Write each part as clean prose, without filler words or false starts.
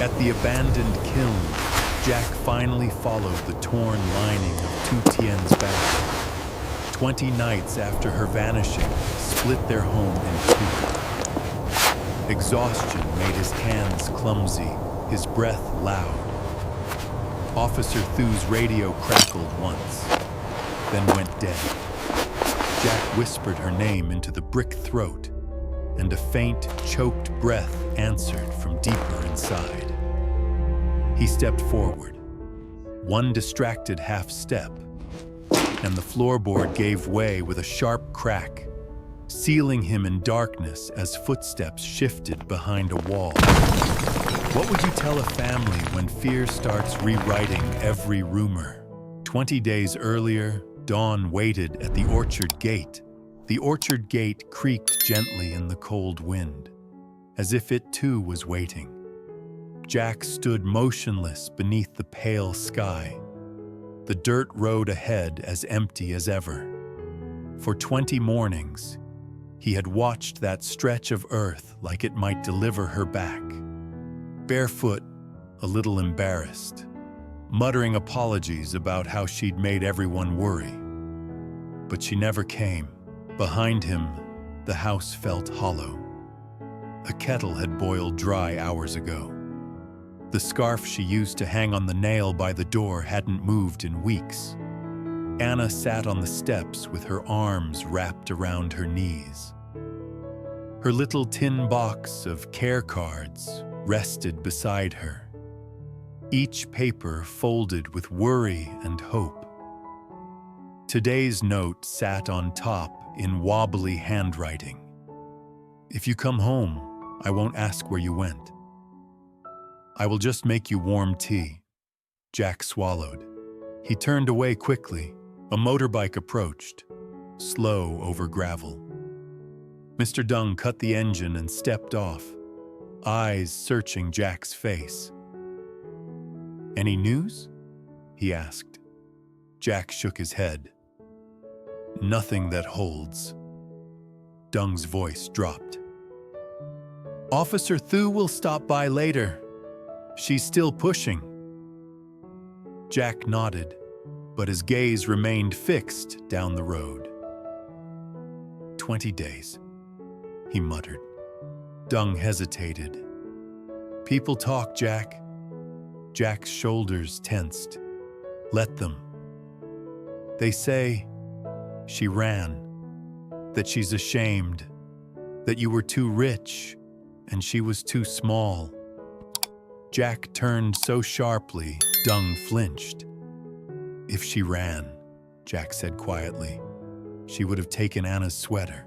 At the abandoned kiln, Jack finally followed the torn lining of Tu Tien's back. 20 nights after her vanishing, split their home in two. Exhaustion made his hands clumsy, his breath loud. Officer Thu's radio crackled once, then went dead. Jack whispered her name into the brick throat, and a faint, choked breath answered from deeper inside. He stepped forward, one distracted half step, and the floorboard gave way with a sharp crack, sealing him in darkness as footsteps shifted behind a wall. What would you tell a family when fear starts rewriting every rumor? 20 days earlier, Dawn waited at the orchard gate. The orchard gate creaked gently in the cold wind, as if it too was waiting. Jack stood motionless beneath the pale sky, the dirt road ahead as empty as ever. For 20 mornings, he had watched that stretch of earth like it might deliver her back. Barefoot, a little embarrassed, muttering apologies about how she'd made everyone worry. But she never came. Behind him, the house felt hollow. A kettle had boiled dry hours ago. The scarf she used to hang on the nail by the door hadn't moved in weeks. Anna sat on the steps with her arms wrapped around her knees. Her little tin box of care cards rested beside her, each paper folded with worry and hope. Today's note sat on top in wobbly handwriting. If you come home, I won't ask where you went. I will just make you warm tea. Jack swallowed. He turned away quickly. A motorbike approached, slow over gravel. Mr. Dung cut the engine and stepped off, eyes searching Jack's face. Any news? He asked. Jack shook his head. Nothing that holds. Dung's voice dropped. Officer Thu will stop by later. She's still pushing. Jack nodded, but his gaze remained fixed down the road. 20 days, he muttered. Dung hesitated. People talk, Jack. Jack's shoulders tensed. Let them. They say she ran, that she's ashamed, that you were too rich and she was too small. Jack turned so sharply, Dung flinched. If she ran, Jack said quietly, she would have taken Anna's sweater.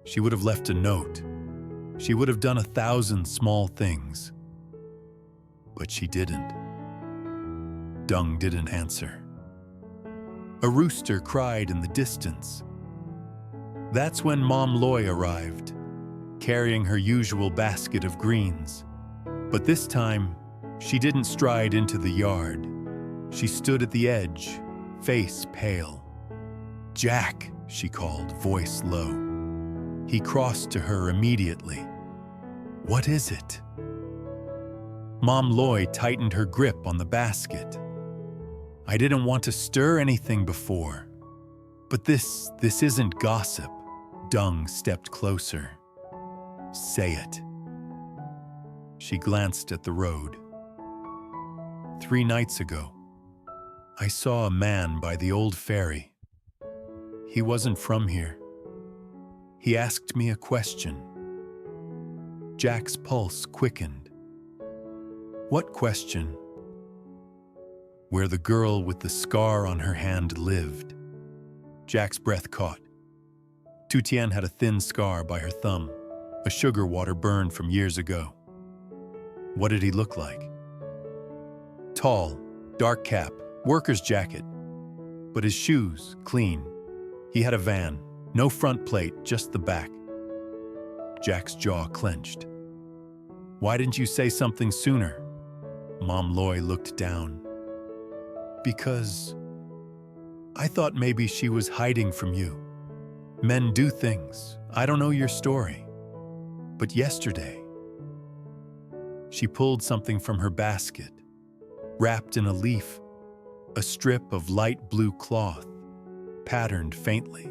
She would have left a note. She would have done 1,000 small things. But she didn't. Dung didn't answer. A rooster cried in the distance. That's when Mom Loy arrived, carrying her usual basket of greens. But this time, she didn't stride into the yard. She stood at the edge, face pale. Jack, she called, voice low. He crossed to her immediately. What is it? Mom Loy tightened her grip on the basket. I didn't want to stir anything before. But this isn't gossip. Dung stepped closer. Say it. She glanced at the road. 3 nights ago, I saw a man by the old ferry. He wasn't from here. He asked me a question. Jack's pulse quickened. What question? Where the girl with the scar on her hand lived. Jack's breath caught. Tu Tien had a thin scar by her thumb, a sugar water burn from years ago. What did he look like? Tall, dark cap, worker's jacket, but his shoes clean. He had a van, no front plate, just the back. Jack's jaw clenched. Why didn't you say something sooner? Mom Loy looked down. Because I thought maybe she was hiding from you. Men do things. I don't know your story. But yesterday, She pulled something from her basket, wrapped in a leaf, a strip of light blue cloth, patterned faintly.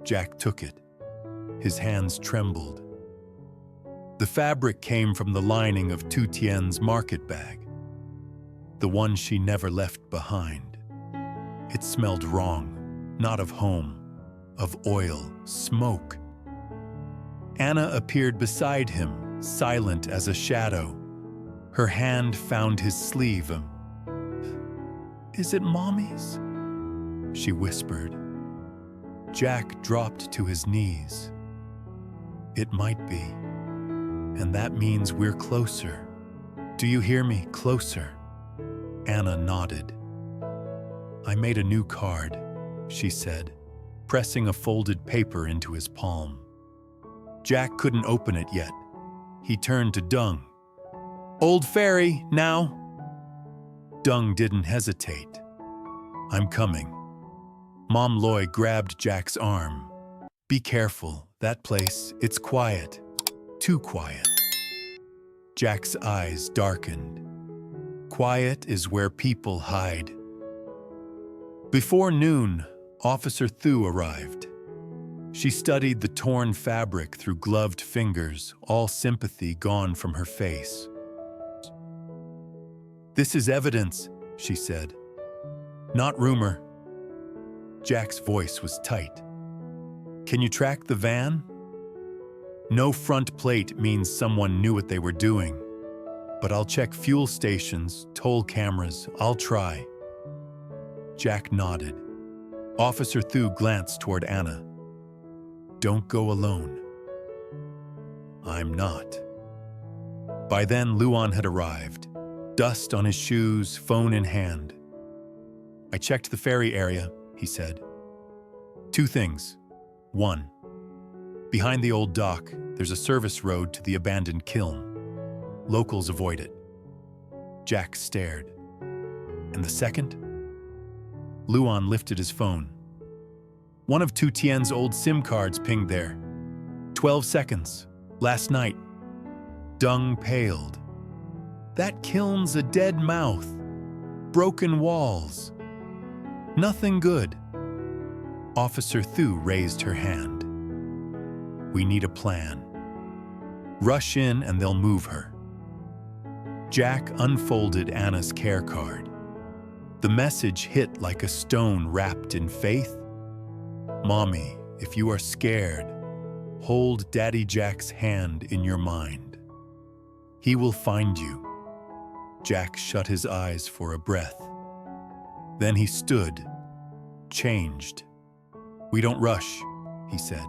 Jack took it. His hands trembled. The fabric came from the lining of Tu Tien's market bag, the one she never left behind. It smelled wrong, not of home, of oil, smoke. Anna appeared beside him, silent as a shadow. Her hand found his sleeve. "Is it Mommy's?" she whispered. Jack dropped to his knees. "It might be. And that means we're closer. Do you hear me? Closer." Anna nodded. "I made a new card," she said, pressing a folded paper into his palm. Jack couldn't open it yet. He turned to Dung. "Old fairy, now." Dung didn't hesitate. "I'm coming." Mom Loy grabbed Jack's arm. "Be careful, that place, it's quiet. Too quiet." Jack's eyes darkened. Quiet is where people hide. Before noon, Officer Thu arrived. She studied the torn fabric through gloved fingers, all sympathy gone from her face. "This is evidence," she said. "Not rumor." Jack's voice was tight. "Can you track the van?" "No front plate means someone knew what they were doing. But I'll check fuel stations, toll cameras, I'll try." Jack nodded. Officer Thu glanced toward Anna. "Don't go alone." "I'm not." By then, Luan had arrived, dust on his shoes, phone in hand. "I checked the ferry area," he said. "Two things. One, behind the old dock, there's a service road to the abandoned kiln. Locals avoid it." Jack stared. "And the second?" Luan lifted his phone. "One of Tu Tien's old SIM cards pinged there. 12 seconds, last night." Dung paled. "That kiln's a dead mouth. Broken walls. Nothing good." Officer Thu raised her hand. "We need a plan. Rush in and they'll move her." Jack unfolded Anna's care card. The message hit like a stone wrapped in faith. "Mommy, if you are scared, hold Daddy Jack's hand in your mind. He will find you." Jack shut his eyes for a breath. Then he stood, changed. "We don't rush," he said.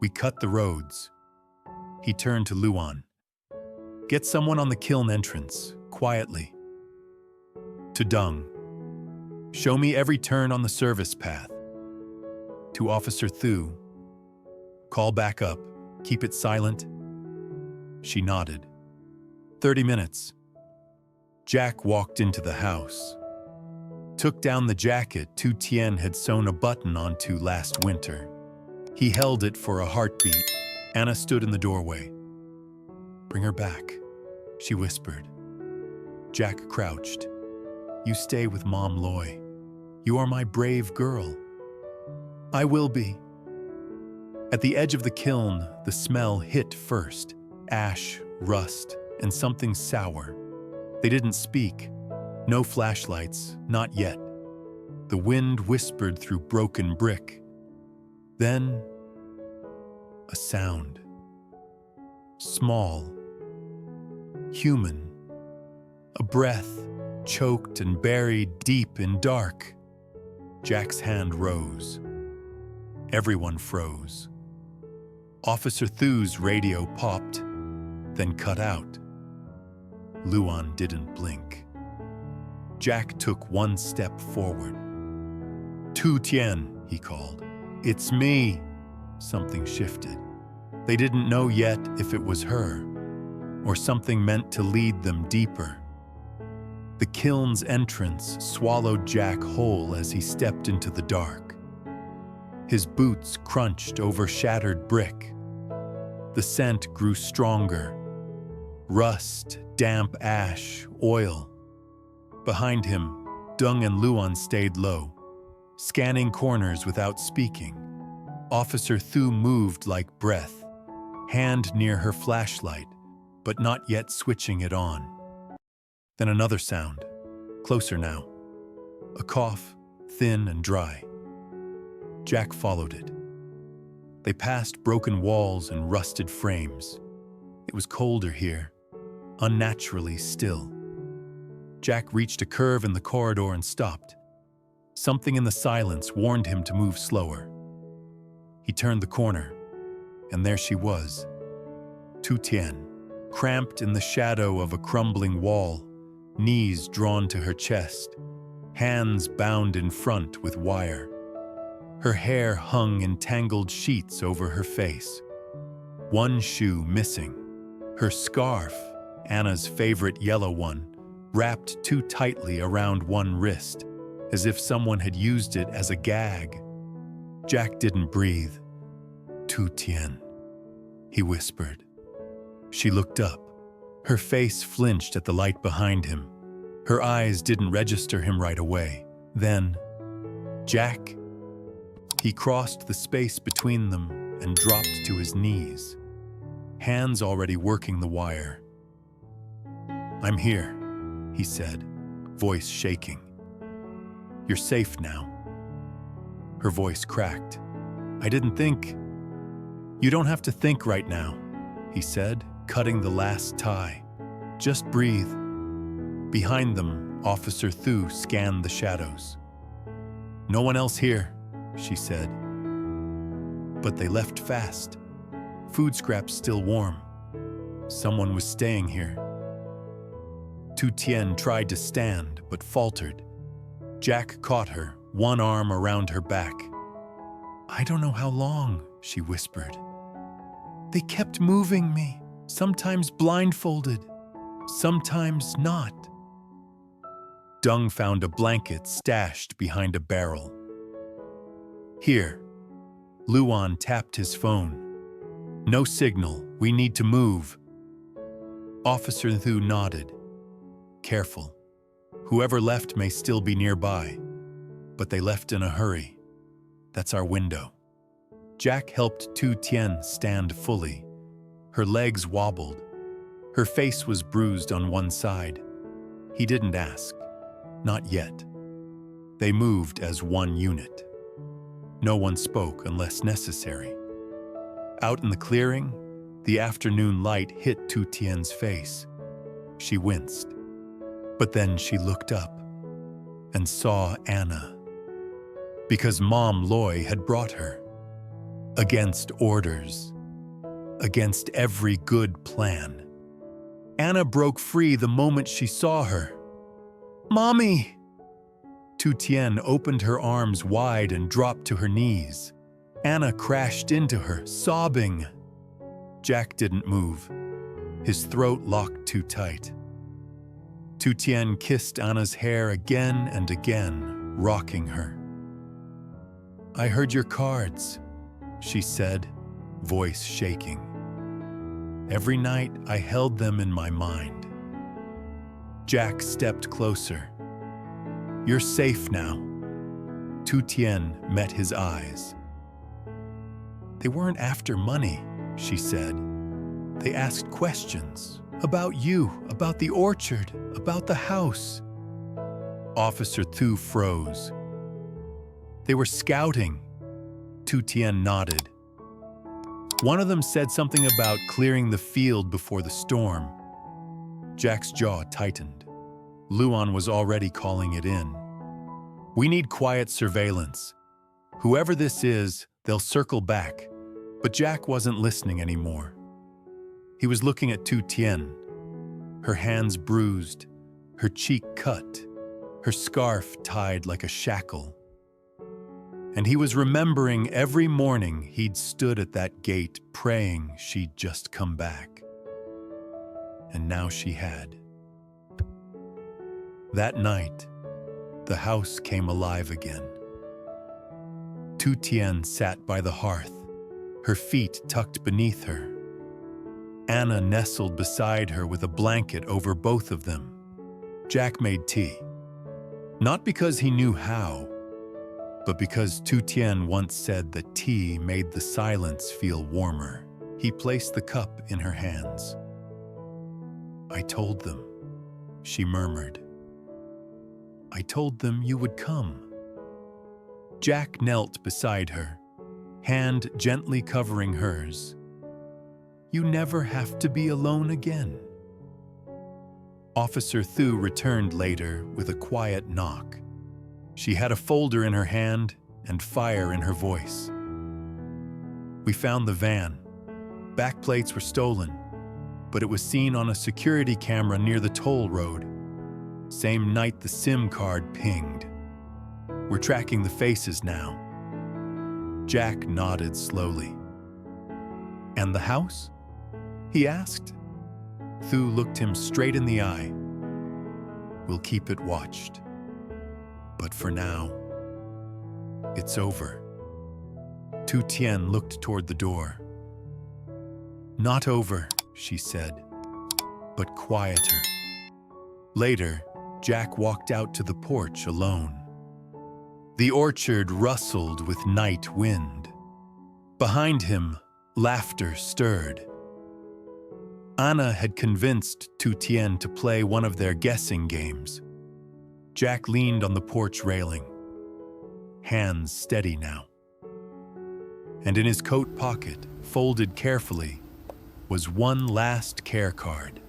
"We cut the roads." He turned to Luan. "Get someone on the kiln entrance, quietly." To Dung. "Show me every turn on the service path." To Officer Thu. "Call back up. Keep it silent." She nodded. 30 minutes. Jack walked into the house. Took down the jacket Tu Tien had sewn a button onto last winter. He held it for a heartbeat. Anna stood in the doorway. "Bring her back," she whispered. Jack crouched. "You stay with Mom Loy. You are my brave girl." "I will be." At the edge of the kiln, the smell hit first. Ash, rust, and something sour. They didn't speak. No flashlights, not yet. The wind whispered through broken brick. Then, a sound. Small. Human. A breath, choked and buried deep in dark. Jack's hand rose. Everyone froze. Officer Thu's radio popped, then cut out. Luan didn't blink. Jack took one step forward. "Tu Tien," he called. "It's me." Something shifted. They didn't know yet if it was her, or something meant to lead them deeper. The kiln's entrance swallowed Jack whole as he stepped into the dark. His boots crunched over shattered brick. The scent grew stronger. Rust, damp ash, oil. Behind him, Dung and Luan stayed low, scanning corners without speaking. Officer Thu moved like breath, hand near her flashlight, but not yet switching it on. Then another sound, closer now. A cough, thin and dry. Jack followed it. They passed broken walls and rusted frames. It was colder here, unnaturally still. Jack reached a curve in the corridor and stopped. Something in the silence warned him to move slower. He turned the corner, and there she was, Tu Tien, cramped in the shadow of a crumbling wall, knees drawn to her chest, hands bound in front with wire. Her hair hung in tangled sheets over her face. One shoe missing. Her scarf, Anna's favorite yellow one, wrapped too tightly around one wrist, as if someone had used it as a gag. Jack didn't breathe. Tu Tien, he whispered. She looked up. Her face flinched at the light behind him. Her eyes didn't register him right away. Then, Jack. He crossed the space between them and dropped to his knees, hands already working the wire. "I'm here," he said, voice shaking. "You're safe now." Her voice cracked. "I didn't think." "You don't have to think right now," he said, cutting the last tie. "Just breathe." Behind them, Officer Thu scanned the shadows. "No one else here," she said. But they left fast. Food scraps still warm. Someone was staying here. Tu Tien tried to stand, but faltered. Jack caught her, one arm around her back. "I don't know how long," she whispered. "They kept moving me, sometimes blindfolded, sometimes not." Dung found a blanket stashed behind a barrel. "Here." Luan tapped his phone. "No signal. We need to move." Officer Thu nodded. "Careful. Whoever left may still be nearby. But they left in a hurry. That's our window." Jack helped Tu Tien stand fully. Her legs wobbled. Her face was bruised on one side. He didn't ask. Not yet. They moved as one unit. No one spoke unless necessary. Out in the clearing, the afternoon light hit Tu Tien's face. She winced. But then she looked up and saw Anna. Because Mom Loy had brought her. Against orders. Against every good plan. Anna broke free the moment she saw her. "Mommy!" Tu Tien opened her arms wide and dropped to her knees. Anna crashed into her, sobbing. Jack didn't move. His throat locked too tight. Tu Tien kissed Anna's hair again and again, rocking her. "I heard your cards," she said, voice shaking. "Every night I held them in my mind." Jack stepped closer. "You're safe now." Tu Tien met his eyes. "They weren't after money," she said. "They asked questions about you, about the orchard, about the house." Officer Thu froze. "They were scouting." Tu Tien nodded. "One of them said something about clearing the field before the storm." Jack's jaw tightened. Luan was already calling it in. "We need quiet surveillance. Whoever this is, they'll circle back." But Jack wasn't listening anymore. He was looking at Tu Tien, her hands bruised, her cheek cut, her scarf tied like a shackle. And he was remembering every morning he'd stood at that gate praying she'd just come back. And now she had. That night, the house came alive again. Tu Tien sat by the hearth, her feet tucked beneath her. Anna nestled beside her with a blanket over both of them. Jack made tea. Not because he knew how, but because Tu Tien once said that tea made the silence feel warmer. He placed the cup in her hands. "I told them," she murmured. "I told them you would come." Jack knelt beside her, hand gently covering hers. "You never have to be alone again." Officer Thu returned later with a quiet knock. She had a folder in her hand and fire in her voice. "We found the van. Backplates were stolen, but it was seen on a security camera near the toll road. Same night the SIM card pinged. We're tracking the faces now." Jack nodded slowly. "And the house?" he asked. Thu looked him straight in the eye. "We'll keep it watched. But for now, it's over." Tu Tien looked toward the door. "Not over," she said, "but quieter." Later, Jack walked out to the porch alone. The orchard rustled with night wind. Behind him, laughter stirred. Anna had convinced Tu Tien to play one of their guessing games. Jack leaned on the porch railing, hands steady now. And in his coat pocket, folded carefully, was one last care card.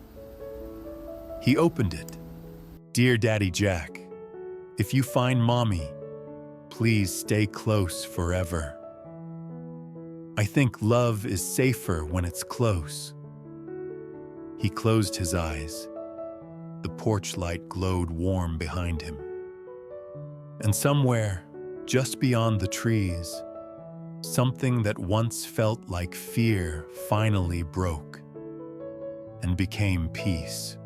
He opened it. "Dear Daddy Jack, if you find Mommy, please stay close forever. I think love is safer when it's close." He closed his eyes. The porch light glowed warm behind him. And somewhere, just beyond the trees, something that once felt like fear finally broke and became peace.